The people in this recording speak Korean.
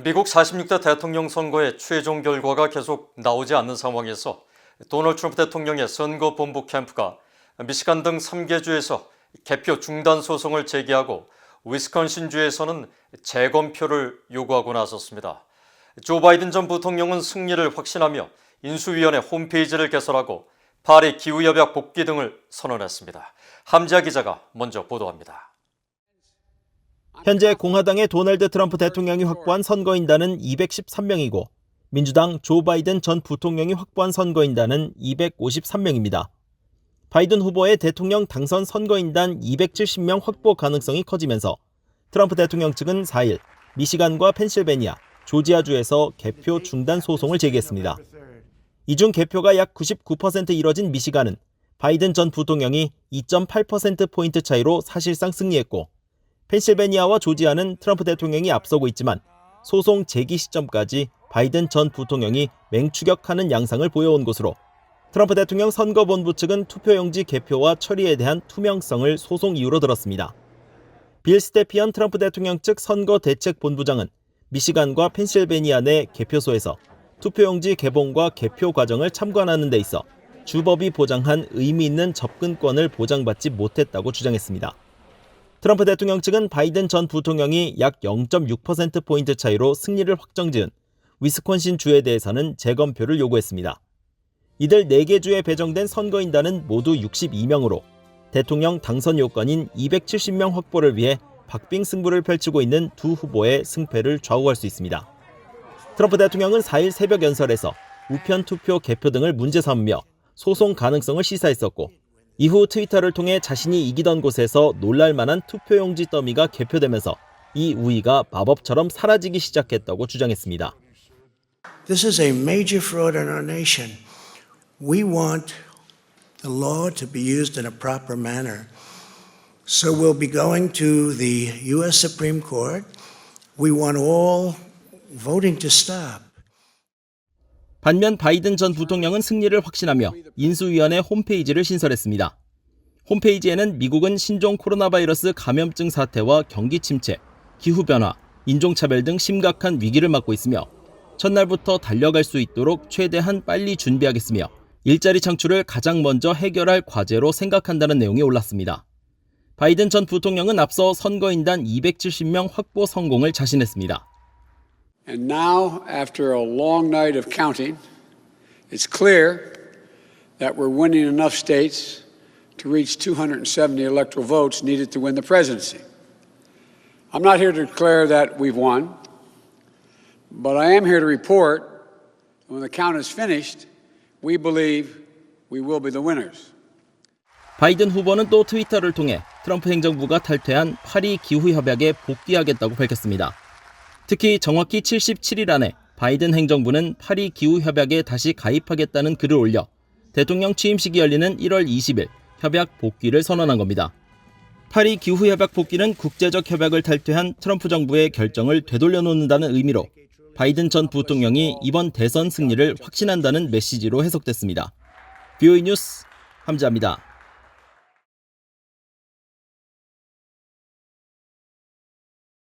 미국 46대 대통령 선거의 최종 결과가 계속 나오지 않는 상황에서 도널드 트럼프 대통령의 선거 본부 캠프가 미시간 등 3개 주에서 개표 중단 소송을 제기하고 위스콘신주에서는 재검표를 요구하고 나섰습니다. 조 바이든 전 부통령은 승리를 확신하며 인수위원회 홈페이지를 개설하고 파리 기후협약 복귀 등을 선언했습니다. 함지아 기자가 먼저 보도합니다. 현재 공화당의 도널드 트럼프 대통령이 확보한 선거인단은 213명이고 민주당 조 바이든 전 부통령이 확보한 선거인단은 253명입니다. 바이든 후보의 대통령 당선 선거인단 270명 확보 가능성이 커지면서 트럼프 대통령 측은 4일 미시간과 펜실베니아, 조지아주에서 개표 중단 소송을 제기했습니다. 이 중 개표가 약 99% 이뤄진 미시간은 바이든 전 부통령이 2.8%포인트 차이로 사실상 승리했고 펜실베니아와 조지아는 트럼프 대통령이 앞서고 있지만 소송 제기 시점까지 바이든 전 부통령이 맹추격하는 양상을 보여온 곳으로 트럼프 대통령 선거본부 측은 투표용지 개표와 처리에 대한 투명성을 소송 이유로 들었습니다. 빌 스테피언 트럼프 대통령 측 선거대책본부장은 미시간과 펜실베니아 내 개표소에서 투표용지 개봉과 개표 과정을 참관하는 데 있어 주법이 보장한 의미 있는 접근권을 보장받지 못했다고 주장했습니다. 트럼프 대통령 측은 바이든 전 부통령이 약 0.6%포인트 차이로 승리를 확정지은 위스콘신 주에 대해서는 재검표를 요구했습니다. 이들 4개 주에 배정된 선거인단은 모두 62명으로 대통령 당선 요건인 270명 확보를 위해 박빙 승부를 펼치고 있는 두 후보의 승패를 좌우할 수 있습니다. 트럼프 대통령은 4일 새벽 연설에서 우편 투표 개표 등을 문제 삼으며 소송 가능성을 시사했었고 이후 트위터를 통해 자신이 이기던 곳에서 놀랄만한 투표용지 더미가 개표되면서 이 우위가 마법처럼 사라지기 시작했다고 주장했습니다. This is a major fraud in our nation. We want the law to be used in a proper manner. So we'll be going to the U.S. Supreme Court. We want all voting to stop. 반면 바이든 전 부통령은 승리를 확신하며 인수위원회 홈페이지를 신설했습니다. 홈페이지에는 미국은 신종 코로나 바이러스 감염증 사태와 경기 침체, 기후변화, 인종차별 등 심각한 위기를 맞고 있으며 첫날부터 달려갈 수 있도록 최대한 빨리 준비하겠으며 일자리 창출을 가장 먼저 해결할 과제로 생각한다는 내용이 올랐습니다. 바이든 전 부통령은 앞서 선거인단 270명 확보 성공을 자신했습니다. And now, after a long night of counting, it's clear that we're winning enough states to reach 270 electoral votes needed to win the presidency. I'm not here to declare that we've won, but I am here to report that when the count is finished, we believe we will be the winners. 바이든 후보는 또 트위터를 통해 트럼프 행정부가 탈퇴한 파리 기후협약에 복귀하겠다고 밝혔습니다. 특히 정확히 77일 안에 바이든 행정부는 파리 기후협약에 다시 가입하겠다는 글을 올려 대통령 취임식이 열리는 1월 20일 협약 복귀를 선언한 겁니다. 파리 기후협약 복귀는 국제적 협약을 탈퇴한 트럼프 정부의 결정을 되돌려놓는다는 의미로 바이든 전 부통령이 이번 대선 승리를 확신한다는 메시지로 해석됐습니다. VOA 뉴스 함지아입니다.